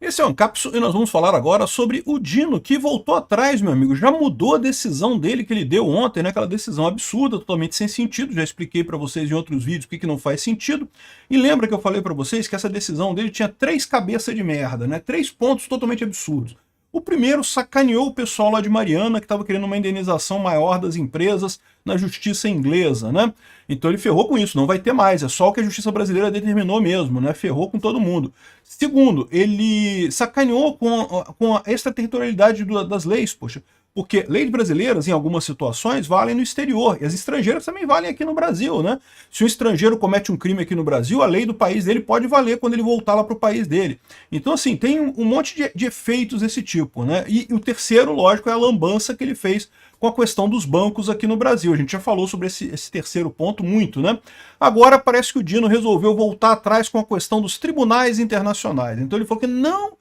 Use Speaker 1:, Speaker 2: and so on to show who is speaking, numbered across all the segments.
Speaker 1: Esse é o Ancapsu e nós vamos falar agora sobre o Dino, que voltou atrás, meu amigo. Já mudou a decisão dele que ele deu ontem, né? Aquela decisão absurda, totalmente sem sentido. Já expliquei para vocês em outros vídeos porque que não faz sentido. E lembra que eu falei para vocês que essa decisão dele tinha 3 cabeças de merda, né? 3 pontos totalmente absurdos. O primeiro sacaneou o pessoal lá de Mariana, que estava querendo uma indenização maior das empresas na justiça inglesa, né? Então ele ferrou com isso, não vai ter mais, é só o que a justiça brasileira determinou mesmo, né? Ferrou com todo mundo. Segundo, ele sacaneou com a extraterritorialidade das leis, poxa. Porque leis brasileiras, em algumas situações, valem no exterior, e as estrangeiras também valem aqui no Brasil, né? Se um estrangeiro comete um crime aqui no Brasil, a lei do país dele pode valer quando ele voltar lá para o país dele. Então, assim, tem um monte de efeitos desse tipo, né? E o terceiro, lógico, é a lambança que ele fez com a questão dos bancos aqui no Brasil. A gente já falou sobre esse terceiro ponto muito, né? Agora parece que o Dino resolveu voltar atrás com a questão dos tribunais internacionais. Então ele falou que não,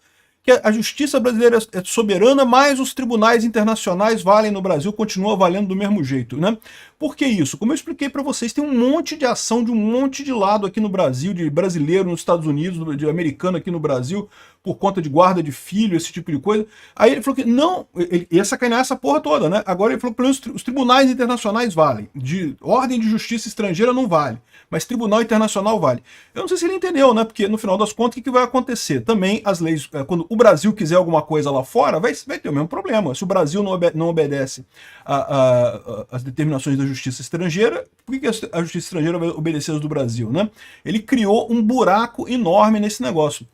Speaker 1: que a justiça brasileira é soberana, mas os tribunais internacionais valem no Brasil, continua valendo do mesmo jeito, né? Por que isso? Como eu expliquei para vocês, tem um monte de ação de um monte de lado aqui no Brasil, de brasileiro nos Estados Unidos, de americano aqui no Brasil, por conta de guarda de filho, esse tipo de coisa. Aí ele falou que não, ele ia sacanear essa porra toda, né? Agora ele falou que pelo menos os tribunais internacionais valem, de ordem de justiça estrangeira não vale, mas tribunal internacional vale. Eu não sei se ele entendeu, né? Porque no final das contas, o que vai acontecer? Também as leis, quando o Brasil quiser alguma coisa lá fora, vai ter o mesmo problema. Se o Brasil não obedece às determinações da justiça estrangeira, por que a justiça estrangeira vai obedecer às do Brasil, né? Ele criou um buraco enorme nesse negócio.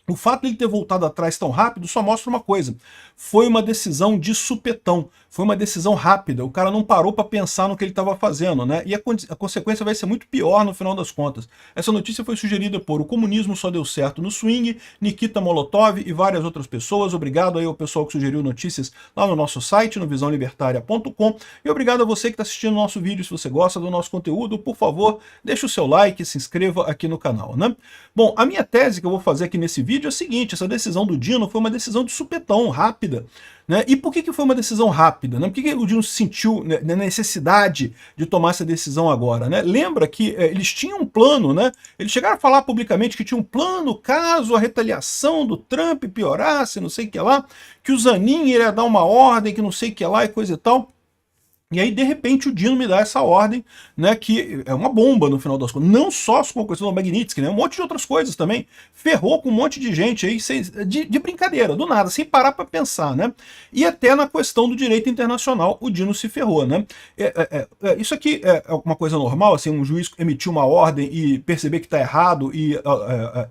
Speaker 1: O fato de ele ter voltado atrás tão rápido só mostra uma coisa. Foi uma decisão de supetão. Foi uma decisão rápida. O cara não parou para pensar no que ele estava fazendo, né? E a consequência vai ser muito pior no final das contas. Essa notícia foi sugerida por O Comunismo Só Deu Certo no Swing, Nikita Molotov e várias outras pessoas. Obrigado aí ao pessoal que sugeriu notícias lá no nosso site, no visãolibertaria.com. E obrigado a você que está assistindo o nosso vídeo. Se você gosta do nosso conteúdo, por favor, deixe o seu like e se inscreva aqui no canal, né? Bom, a minha tese que eu vou fazer aqui nesse vídeo é a seguinte: essa decisão do Dino foi uma decisão de supetão, rápida. Né? E por que foi uma decisão rápida? Né? Por que o Dino sentiu na necessidade de tomar essa decisão agora? Né? Lembra que eles tinham um plano, né? Eles chegaram a falar publicamente que tinha um plano caso a retaliação do Trump piorasse, não sei o que lá, que o Zanin iria dar uma ordem, que não sei o que lá e coisa e tal. E aí, de repente, o Dino me dá essa ordem, né, que é uma bomba no final das contas. Não só com a questão do Magnitsky, né, um monte de outras coisas também. Ferrou com um monte de gente aí, de brincadeira, do nada, sem parar para pensar, né. E até na questão do direito internacional, o Dino se ferrou, né. Isso aqui é uma coisa normal, assim, um juiz emitir uma ordem e perceber que está errado e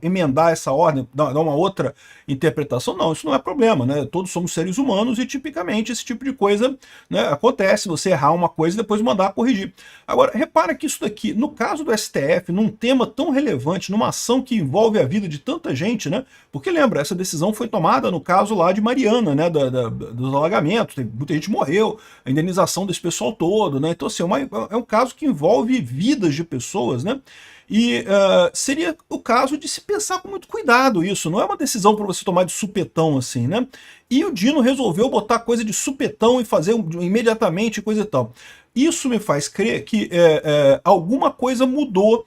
Speaker 1: emendar essa ordem, dar uma outra interpretação. Não, isso não é problema, né. Todos somos seres humanos e, tipicamente, esse tipo de coisa, né, acontece. Você errar uma coisa e depois mandar corrigir. Agora, repara que isso daqui, no caso do STF, num tema tão relevante, numa ação que envolve a vida de tanta gente, né? Porque lembra, essa decisão foi tomada no caso lá de Mariana, né? Dos alagamentos, muita gente morreu, a indenização desse pessoal todo, né? Então, assim, é um caso que envolve vidas de pessoas, né? E seria o caso de se pensar com muito cuidado isso, não é uma decisão para você tomar de supetão assim, né? E o Dino resolveu botar coisa de supetão e fazer imediatamente coisa e tal. Isso me faz crer que alguma coisa mudou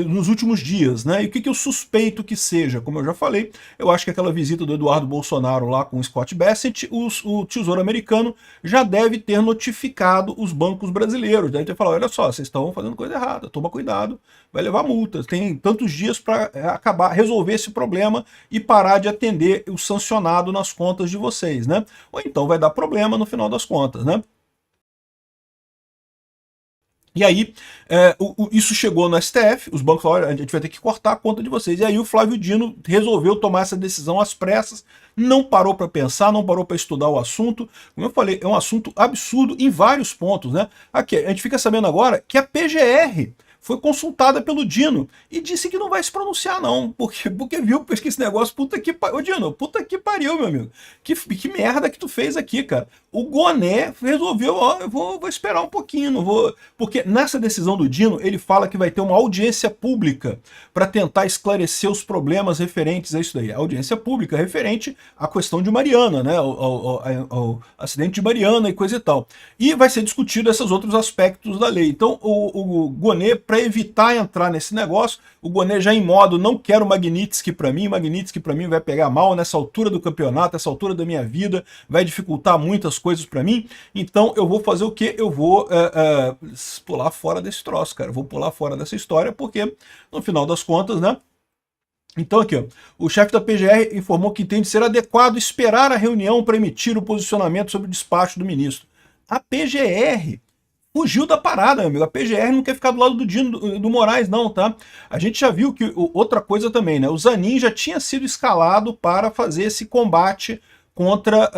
Speaker 1: nos últimos dias, né? E o que eu suspeito que seja? Como eu já falei, eu acho que aquela visita do Eduardo Bolsonaro lá com o Scott Bessent, o Tesouro Americano já deve ter notificado os bancos brasileiros, deve ter falado: olha só, vocês estão fazendo coisa errada, toma cuidado, vai levar multa, tem tantos dias para resolver esse problema e parar de atender o sancionado nas contas de vocês, né? Ou então vai dar problema no final das contas, né? E aí, isso chegou no STF, os bancos falaram: olha, a gente vai ter que cortar a conta de vocês. E aí o Flávio Dino resolveu tomar essa decisão às pressas, não parou para pensar, não parou para estudar o assunto. Como eu falei, é um assunto absurdo em vários pontos, né? Aqui, a gente fica sabendo agora que a PGR foi consultada pelo Dino e disse que não vai se pronunciar não, porque viu que esse negócio, puta que pariu, ô Dino, puta que pariu, meu amigo, que merda que tu fez aqui, cara. O Goné resolveu: ó, eu vou esperar um pouquinho, não vou... Porque nessa decisão do Dino, ele fala que vai ter uma audiência pública para tentar esclarecer os problemas referentes a isso daí. A audiência pública referente à questão de Mariana, né, ao acidente de Mariana e coisa e tal. E vai ser discutido esses outros aspectos da lei. Então, o Goné, para para evitar entrar nesse negócio. O Gonê já em modo, não quero Magnitsky para mim vai pegar mal nessa altura do campeonato, essa altura da minha vida, vai dificultar muitas coisas para mim, então eu vou fazer o quê? Eu vou pular fora desse troço, cara, eu vou pular fora dessa história, porque no final das contas, né, então aqui, ó, o chefe da PGR informou que entende ser adequado esperar a reunião para emitir o posicionamento sobre o despacho do ministro. A PGR fugiu da parada, meu amigo. A PGR não quer ficar do lado do Dino do Moraes, não, tá? A gente já viu que outra coisa também, né? O Zanin já tinha sido escalado para fazer esse combate contra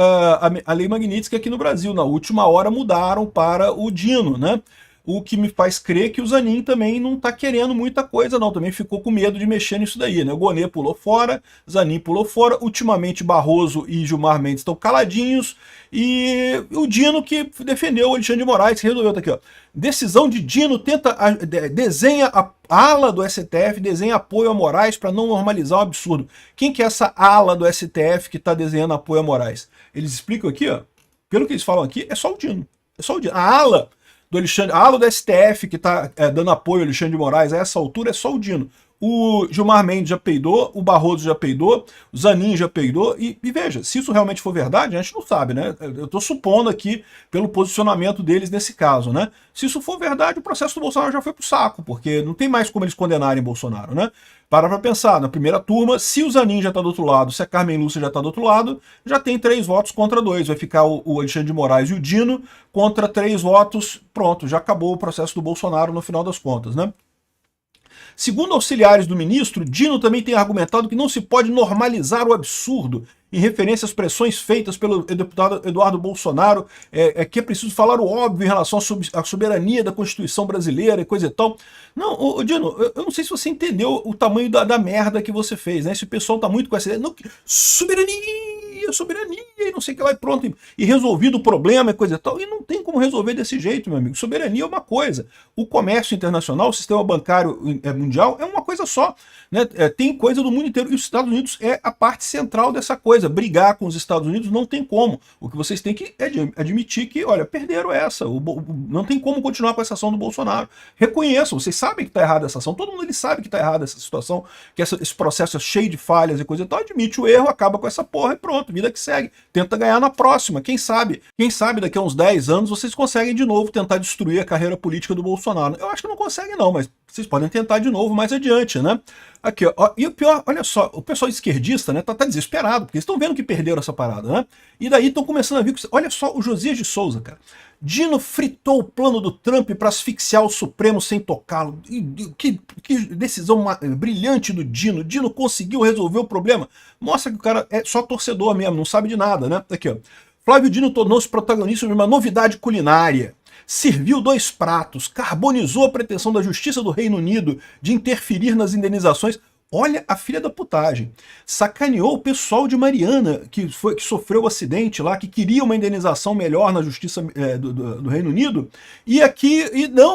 Speaker 1: a Lei Magnitsky aqui no Brasil. Na última hora mudaram para o Dino, né? O que me faz crer que o Zanin também não está querendo muita coisa, não. Também ficou com medo de mexer nisso daí, né? O Gonê pulou fora, Zanin pulou fora. Ultimamente, Barroso e Gilmar Mendes estão caladinhos. E o Dino que defendeu o Alexandre de Moraes, que resolveu, tá aqui, ó. Decisão de Dino desenha a ala do STF, desenha apoio a Moraes para não normalizar o absurdo. Quem que é essa ala do STF que está desenhando apoio a Moraes? Eles explicam aqui, ó. Pelo que eles falam aqui, é só o Dino. É só o Dino. A ala do Alexandre, a ala do STF que está dando apoio ao Alexandre de Moraes a essa altura é só o Dino. O Gilmar Mendes já peidou, o Barroso já peidou, o Zanin já peidou, e veja, se isso realmente for verdade, a gente não sabe, né? Eu estou supondo aqui pelo posicionamento deles nesse caso, né? Se isso for verdade, o processo do Bolsonaro já foi pro saco, porque não tem mais como eles condenarem Bolsonaro, né? Para pensar, na primeira turma, se o Zanin já está do outro lado, se a Carmen Lúcia já está do outro lado, já tem 3 votos contra 2. Vai ficar o Alexandre de Moraes e o Dino contra 3 votos, pronto, já acabou o processo do Bolsonaro no final das contas, né? Segundo auxiliares do ministro, Dino também tem argumentado que não se pode normalizar o absurdo em referência às pressões feitas pelo deputado Eduardo Bolsonaro, que é preciso falar o óbvio em relação à soberania da Constituição brasileira e coisa e tal. Não, Dino, eu não sei se você entendeu o tamanho da merda que você fez, né? Esse pessoal tá muito com essa ideia, não, soberania, e não sei o que lá, e pronto, e resolvido o problema e coisa e tal, e não tem como resolver desse jeito, meu amigo. Soberania é uma coisa, o comércio internacional, o sistema bancário mundial é uma coisa só, né? Tem coisa do mundo inteiro, e os Estados Unidos é a parte central dessa coisa. Brigar com os Estados Unidos não tem como. O que vocês têm que admitir que, olha, perderam essa, não tem como continuar com essa ação do Bolsonaro. Reconheçam, vocês sabem que está errada essa ação, todo mundo ele sabe que está errada essa situação, que esse processo é cheio de falhas e coisa e tal, admite o erro, acaba com essa porra e pronto, vida que segue. Tenta ganhar na próxima, quem sabe daqui a uns 10 anos vocês conseguem de novo tentar destruir a carreira política do Bolsonaro. Eu acho que não conseguem não, mas vocês podem tentar de novo mais adiante, né? Aqui, ó, e o pior, olha só, o pessoal esquerdista, né, tá desesperado, porque eles estão vendo que perderam essa parada, né? E daí estão começando a vir, olha só o Josias de Souza, cara. Dino fritou o plano do Trump para asfixiar o Supremo sem tocá-lo. Que decisão brilhante do Dino. Dino conseguiu resolver o problema. Mostra que o cara é só torcedor mesmo, não sabe de nada, né? Aqui, ó. Flávio Dino tornou-se protagonista de uma novidade culinária. Serviu 2 pratos, carbonizou a pretensão da Justiça do Reino Unido de interferir nas indenizações. Olha a filha da putagem. Sacaneou o pessoal de Mariana, que sofreu o acidente lá, que queria uma indenização melhor na Justiça do Reino Unido. E aqui,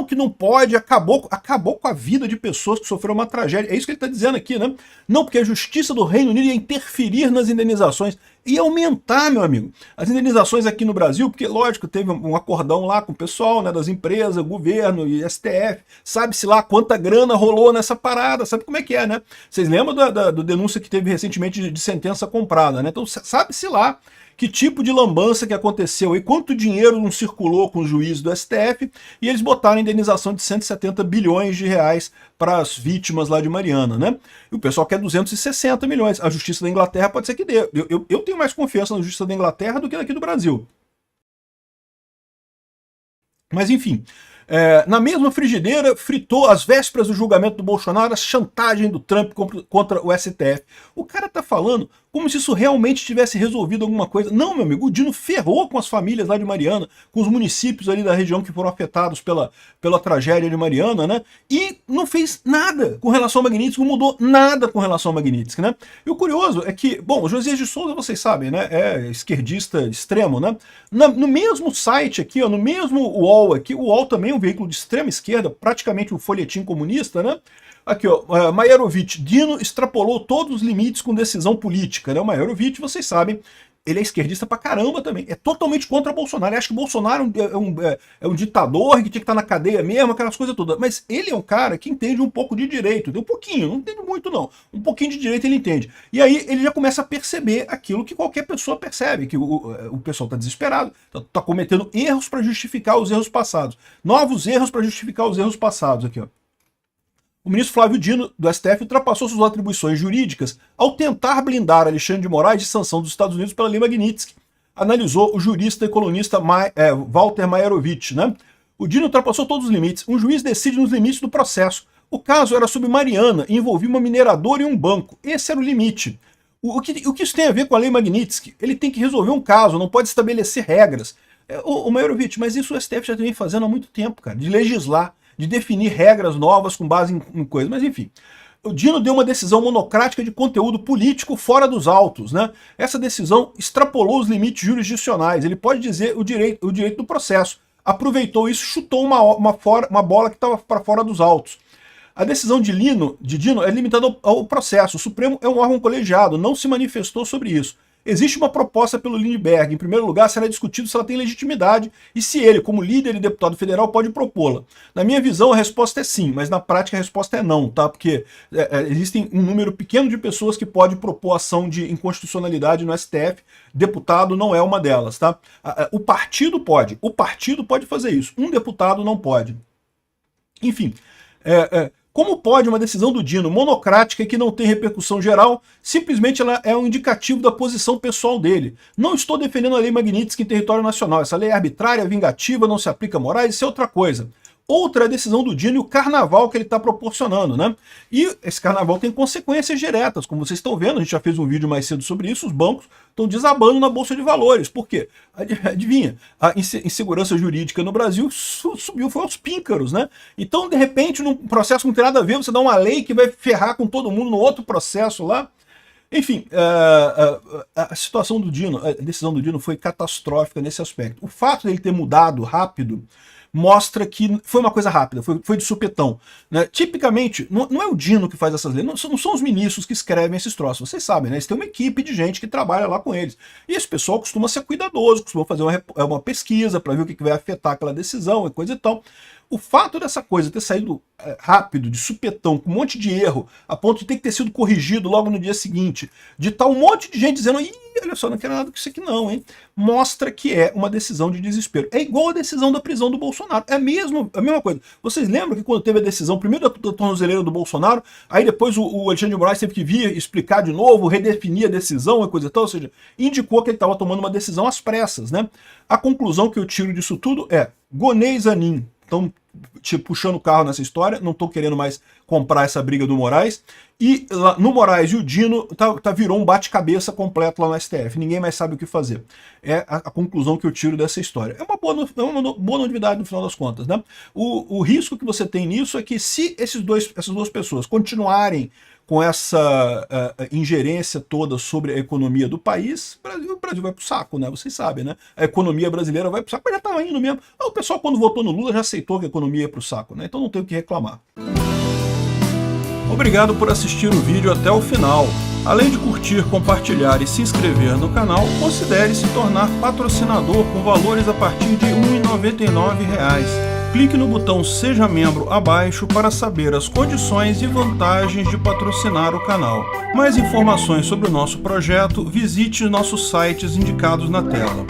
Speaker 1: que não pode, acabou com a vida de pessoas que sofreram uma tragédia. É isso que ele está dizendo aqui, né? Não, porque a Justiça do Reino Unido ia interferir nas indenizações. E aumentar, meu amigo, as indenizações aqui no Brasil, porque, lógico, teve um acordão lá com o pessoal, né, das empresas, governo e STF, sabe-se lá quanta grana rolou nessa parada, sabe como é que é, né? Vocês lembram da denúncia que teve recentemente de sentença comprada, né? Então, sabe-se lá que tipo de lambança que aconteceu e quanto dinheiro não circulou com os juízes do STF, e eles botaram a indenização de 170 bilhões de reais para as vítimas lá de Mariana, né? E o pessoal quer 260 milhões. A Justiça da Inglaterra pode ser que dê. Eu tenho mais confiança na Justiça da Inglaterra do que daqui do Brasil. Mas enfim, na mesma frigideira, fritou às vésperas do julgamento do Bolsonaro a chantagem do Trump contra o STF. O cara tá falando como se isso realmente tivesse resolvido alguma coisa. Não, meu amigo, o Dino ferrou com as famílias lá de Mariana, com os municípios ali da região que foram afetados pela tragédia de Mariana, né? E não fez nada com relação ao Magnitsky, não mudou nada com relação ao Magnitsky, né? E o curioso é que, bom, o Josias de Souza, vocês sabem, né? É esquerdista extremo, né? No mesmo site aqui, ó, no mesmo UOL aqui, o UOL também é um veículo de extrema esquerda, praticamente um folhetim comunista, né? Aqui, ó, Maierovic, Dino extrapolou todos os limites com decisão política, né? O Maierovic, vocês sabem, ele é esquerdista pra caramba também, é totalmente contra Bolsonaro, ele acha que Bolsonaro é um ditador, que tinha que estar na cadeia mesmo, aquelas coisas todas, mas ele é um cara que entende um pouco de direito, um pouquinho, não entende muito não, um pouquinho de direito ele entende, e aí ele já começa a perceber aquilo que qualquer pessoa percebe, que o pessoal tá desesperado, tá cometendo erros para justificar os erros passados, novos erros para justificar os erros passados aqui, ó. O ministro Flávio Dino, do STF, ultrapassou suas atribuições jurídicas ao tentar blindar Alexandre de Moraes de sanção dos Estados Unidos pela Lei Magnitsky, analisou o jurista e colunista Walter Maierovitch, né? O Dino ultrapassou todos os limites. Um juiz decide nos limites do processo. O caso era sobre Mariana e envolvia uma mineradora e um banco. Esse era o limite. O que isso tem a ver com a Lei Magnitsky? Ele tem que resolver um caso, não pode estabelecer regras. O Maierovitch, mas isso o STF já vem fazendo há muito tempo, cara, de legislar, de definir regras novas com base em coisas, mas enfim. O Dino deu uma decisão monocrática de conteúdo político fora dos autos, né? Essa decisão extrapolou os limites jurisdicionais, ele pode dizer o direito do processo. Aproveitou isso, chutou uma bola que estava para fora dos autos. A decisão de Dino é limitada ao processo, o Supremo é um órgão colegiado, não se manifestou sobre isso. Existe uma proposta pelo Lindbergh. Em primeiro lugar, será discutido se ela tem legitimidade e se ele, como líder e deputado federal, pode propô-la. Na minha visão, a resposta é sim, mas na prática a resposta é não, tá? Porque existem um número pequeno de pessoas que pode propor ação de inconstitucionalidade no STF. Deputado não é uma delas, tá? O partido pode fazer isso. Um deputado não pode. Enfim, como pode uma decisão do Dino monocrática e que não tem repercussão geral, simplesmente ela é um indicativo da posição pessoal dele. Não estou defendendo a Lei Magnitsky em território nacional. Essa lei é arbitrária, vingativa, não se aplica a Moraes, isso é outra coisa. Outra é a decisão do Dino e o carnaval que ele está proporcionando, né? E esse carnaval tem consequências diretas, como vocês estão vendo, a gente já fez um vídeo mais cedo sobre isso, os bancos estão desabando na Bolsa de Valores. Por quê? Adivinha, a insegurança jurídica no Brasil subiu, foi aos píncaros, né? Então, de repente, num processo que não tem nada a ver, você dá uma lei que vai ferrar com todo mundo no outro processo lá. Enfim, a situação do Dino, a decisão do Dino foi catastrófica nesse aspecto. O fato dele ter mudado rápido mostra que foi uma coisa rápida, foi de supetão, né? Tipicamente, não é o Dino que faz essas leis, não são os ministros que escrevem esses troços, vocês sabem, né? Eles têm uma equipe de gente que trabalha lá com eles. E esse pessoal costuma ser cuidadoso, costuma fazer uma pesquisa para ver o que vai afetar aquela decisão e coisa e tal. O fato dessa coisa ter saído rápido, de supetão, com um monte de erro, a ponto de ter que ter sido corrigido logo no dia seguinte, de estar um monte de gente dizendo, ih, olha só, não quero nada com isso aqui não, hein? Mostra que é uma decisão de desespero. É igual a decisão da prisão do Bolsonaro. É a mesma coisa. Vocês lembram que quando teve a decisão, primeiro da tornozeleira do Bolsonaro, aí depois o Alexandre de Moraes teve que vir explicar de novo, redefinir a decisão e coisa e tal, ou seja, indicou que ele estava tomando uma decisão às pressas, né? A conclusão que eu tiro disso tudo é Gonei Zanin. Então, puxando o carro nessa história, não estou querendo mais comprar essa briga do Moraes. E lá, no Moraes e o Dino virou um bate-cabeça completo lá no STF. Ninguém mais sabe o que fazer. É a conclusão que eu tiro dessa história. É uma boa novidade no final das contas, né? O risco que você tem nisso é que se essas duas pessoas continuarem com essa ingerência toda sobre a economia do país, o Brasil vai pro saco, né? Vocês sabem, né? A economia brasileira vai pro saco, mas já tá indo mesmo. O pessoal, quando votou no Lula, já aceitou que a economia ia pro saco, né? Então não tem o que reclamar. Obrigado por assistir o vídeo até o final. Além de curtir, compartilhar e se inscrever no canal, considere se tornar patrocinador com valores a partir de R$ 1,99. Clique no botão Seja Membro abaixo para saber as condições e vantagens de patrocinar o canal. Mais informações sobre o nosso projeto, visite nossos sites indicados na tela.